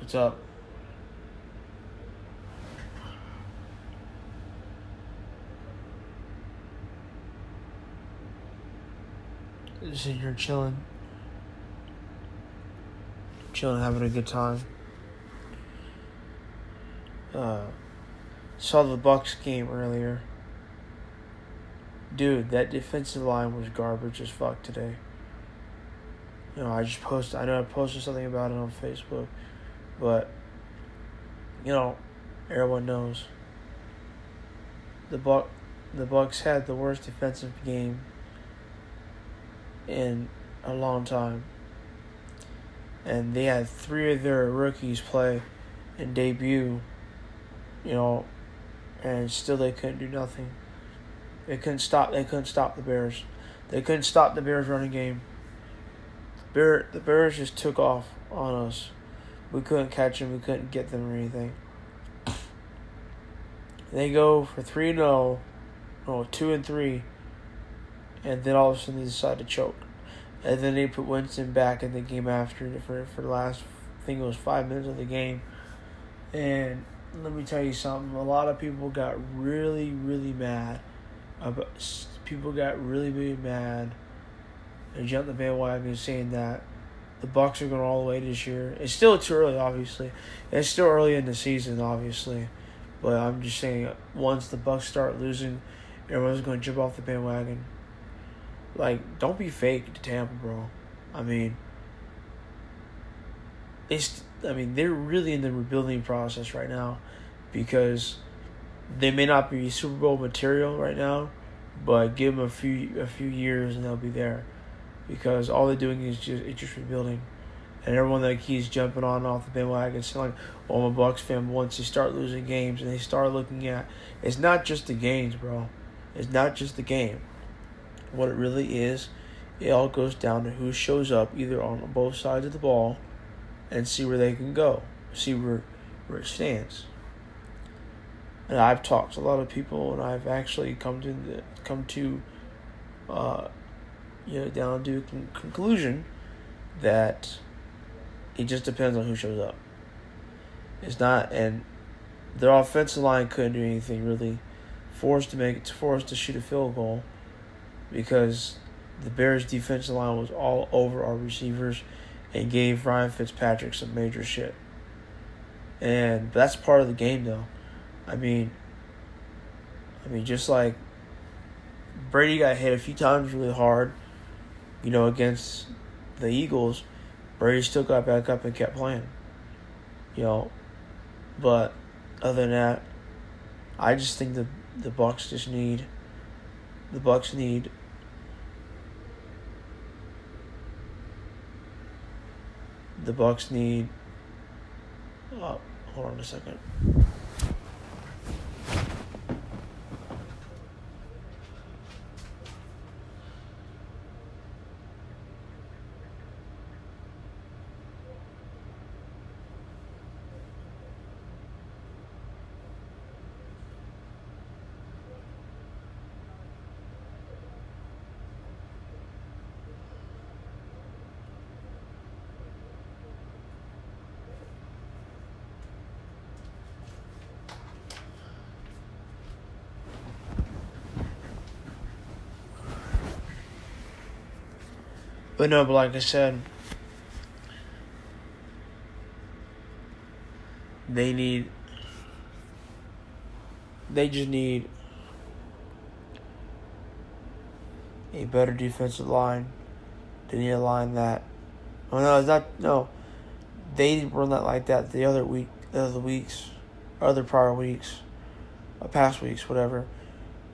What's up? Just sitting here chilling, having a good time. Saw the Bucs game earlier. Dude, that defensive line was garbage as fuck today. I know I posted something about it on Facebook, but everyone knows the Bucs had the worst defensive game in a long time, and they had 3 of their rookies play and debut. And still they couldn't do nothing. They couldn't stop the Bears. They couldn't stop the Bears running game. The Bears just took off on us. We couldn't catch them. We couldn't get them or anything. They go for 3-0, 2-3, and then all of a sudden they decide to choke. And then they put Winston back in the game after for the last, I think it was 5 minutes of the game. And let me tell you something. A lot of people got really, really mad. People got really, really mad and jumped the bandwagon saying that the Bucs are going all the way this year. It's still too early, obviously. It's still early in the season, obviously. But I'm just saying, once the Bucs start losing, everyone's going to jump off the bandwagon. Don't be fake to Tampa, bro. They're really in the rebuilding process right now, because they may not be Super Bowl material right now, but give them a few years and they'll be there, because all they're doing is just rebuilding. And everyone that keeps jumping on and off the bandwagon saying, I'm a Bucs fan, once they start losing games and they start looking at, it's not just the games, bro. It's not just the game. What it really is, it all goes down to who shows up either on both sides of the ball and see where they can go, see where it stands. And I've talked to a lot of people, and I've actually come to down to a conclusion that it just depends on who shows up. It's not, and their offensive line couldn't do anything really, forced to shoot a field goal, because the Bears' defensive line was all over our receivers and gave Ryan Fitzpatrick some major shit. But that's part of the game, though. Just like Brady got hit a few times really hard, against the Eagles, Brady still got back up and kept playing. But other than that, I just think the Bucs need hold on a second. But like I said, they just need a better defensive line. They need a line that, they were not like that prior weeks, past weeks, whatever.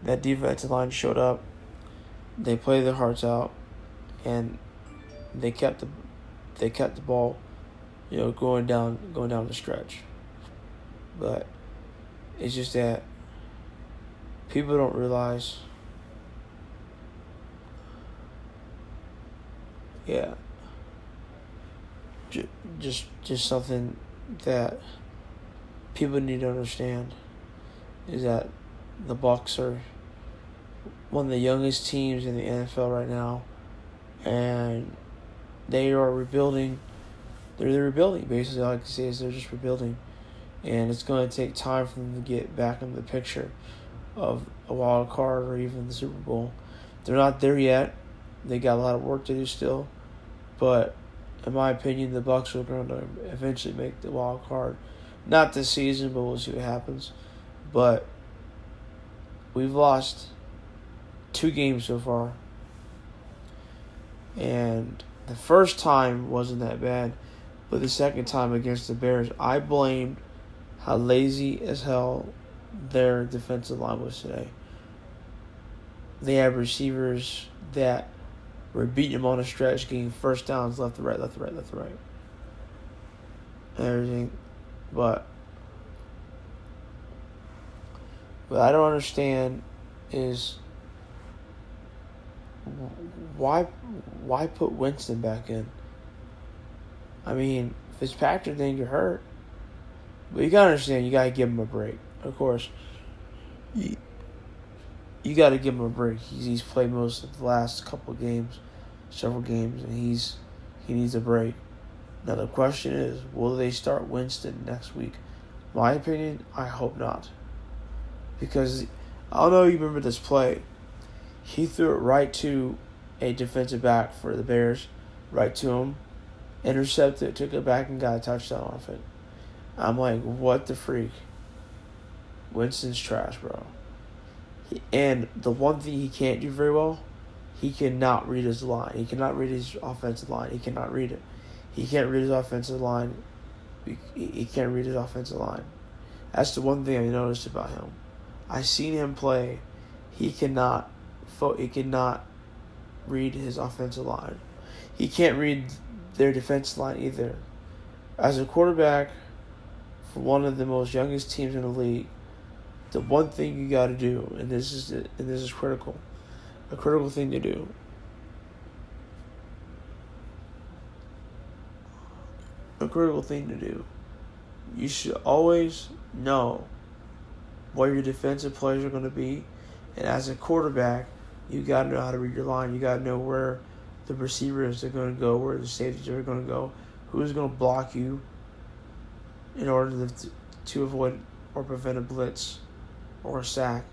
That defensive line showed up. They played their hearts out, and they kept the ball, going down the stretch. But it's just that people don't realize. Yeah. Just something that people need to understand is that the Bucs are one of the youngest teams in the NFL right now, and they are rebuilding, they're rebuilding. Basically, all I can say is they're just rebuilding, and it's going to take time for them to get back in the picture of a wild card or even the Super Bowl. They're not there yet. They got a lot of work to do still, but in my opinion, the Bucs are going to eventually make the wild card. Not this season, but we'll see what happens. But we've lost 2 games so far, and the first time wasn't that bad, but the second time against the Bears, I blamed how lazy as hell their defensive line was today. They have receivers that were beating them on a stretch, getting first downs left to right, left to right, left to right. And everything. But what I don't understand is why put Winston back in? I mean, Fitzpatrick didn't get hurt. But you gotta understand, you gotta give him a break. Of course, you gotta give him a break. He's played most of the last several games, and he needs a break. Now the question is, will they start Winston next week? My opinion, I hope not. Because I don't know if you remember this play. He threw it right to a defensive back for the Bears, right to him, intercepted it, took it back, and got a touchdown off it. I'm like, what the freak? Winston's trash, bro. And the one thing he can't do very well, he cannot read his line. He cannot read his offensive line. He cannot read it. He can't read his offensive line. He can't read his offensive line. That's the one thing I noticed about him. I seen him play. He cannot read his offensive line. He can't read their defensive line either. As a quarterback for one of the most youngest teams in the league, the one thing you got to do, and this is critical, a critical thing to do. A critical thing to do. You should always know what your defensive plays are going to be, and as a quarterback, you got to know how to read your line. You got to know where the receivers are going to go, where the safeties are going to go, who's going to block you in order to avoid or prevent a blitz or a sack.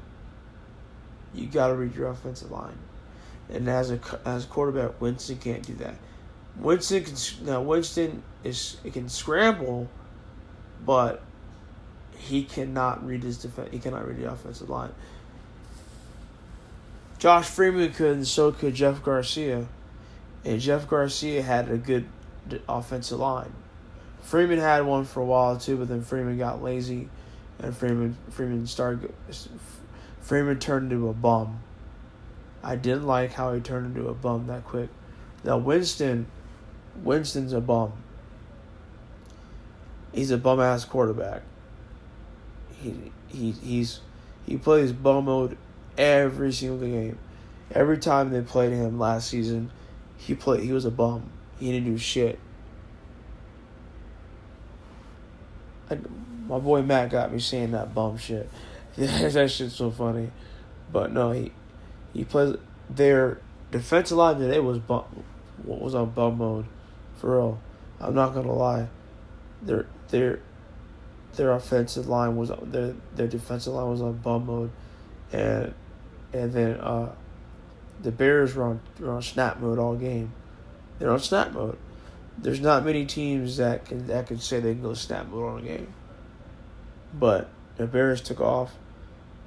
You got to read your offensive line. And as a quarterback, Winston can't do that. Winston can scramble, but he cannot read his defense. He cannot read the offensive line. Josh Freeman could, and so could Jeff Garcia. And Jeff Garcia had a good offensive line. Freeman had one for a while too, but then Freeman got lazy, and Freeman turned into a bum. I didn't like how he turned into a bum that quick. Now Winston's a bum. He's a bum ass quarterback. He plays bum mode every single game. Every time they played him last season, he was a bum. He didn't do shit. My boy Matt got me saying that bum shit. That shit's so funny. But no, he plays. Their defensive line today was on bum mode, for real. I'm not gonna lie. Their offensive line was their defensive line was on bum mode, and then the Bears were on snap mode all game. They're on snap mode. There's not many teams that can say they can go snap mode on a game. But the Bears took off,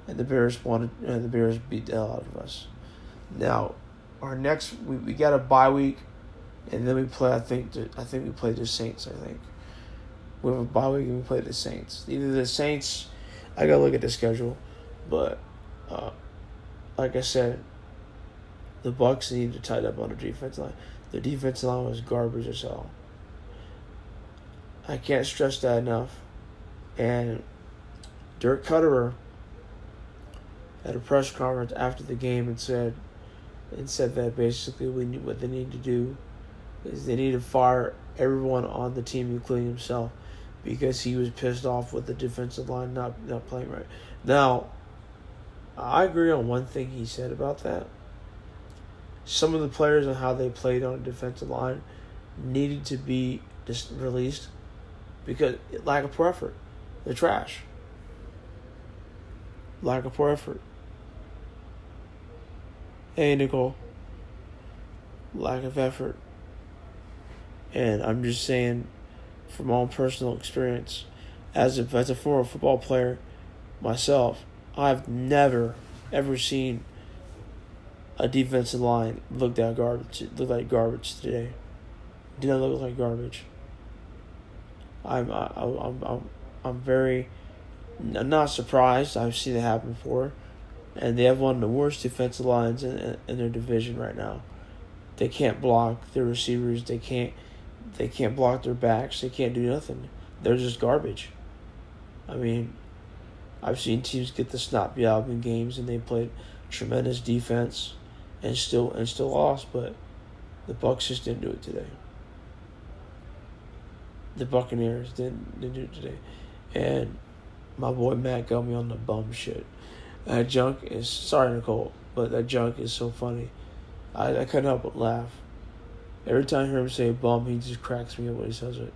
and the Bears beat the hell out of us. Now, our next we got a bye week, and then we play. I think we play the Saints. I think we have a bye week and we play the Saints. Either the Saints, I gotta look at the schedule, but like I said, the Bucs need to tighten up on the defensive line. The defensive line was garbage as hell. I can't stress that enough. And Dirk Cutterer had a press conference after the game and said that basically what they need to do is they need to fire everyone on the team, including himself, because he was pissed off with the defensive line not playing right. Now, I agree on one thing he said about that. Some of the players and how they played on the defensive line needed to be just released because lack of poor effort. They're trash. Lack of poor effort. Hey, Nicole. Lack of effort. And I'm just saying, from my own personal experience, as a former football player myself, I've never ever seen a defensive line look like garbage today. It did not look like garbage. I'm not surprised. I've seen it happen before, and they have one of the worst defensive lines in their division right now. They can't block their receivers. They can't block their backs. They can't do nothing. They're just garbage. I mean, I've seen teams get the snot beat out of in games, and they played tremendous defense, and still lost. But the Bucs just didn't do it today. The Buccaneers didn't do it today, and my boy Matt got me on the bum shit. That junk is sorry, Nicole, but that junk is so funny. I couldn't help but laugh. Every time I hear him say bum, he just cracks me up when he says it.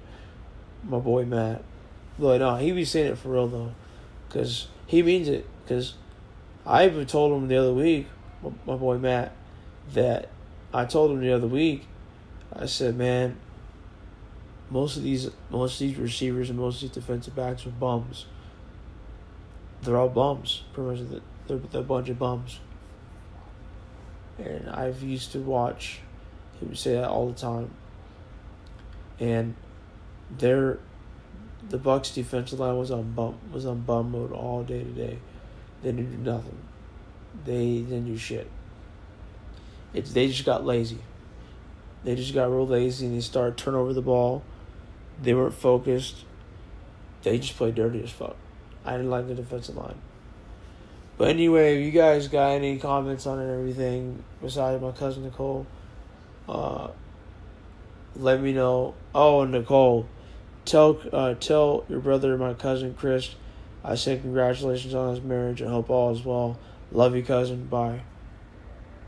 My boy Matt. But no, he be saying it for real though, because he means it. Because I even told him the other week, my boy Matt, that I told him the other week, I said, man, most of these receivers and most of these defensive backs are bums. They're all bums. Pretty much, they're a bunch of bums. And I've used to watch him say that all the time. And the Bucs defensive line was on bum mode all day today. They didn't do nothing. They didn't do shit. They just got lazy. They just got real lazy and they started turning over the ball. They weren't focused. They just played dirty as fuck. I didn't like the defensive line. But anyway, if you guys got any comments on it and everything, besides my cousin Nicole, let me know. Oh, Nicole, tell your brother, my cousin Chris, I say congratulations on his marriage and hope all is well. Love you, cousin. Bye.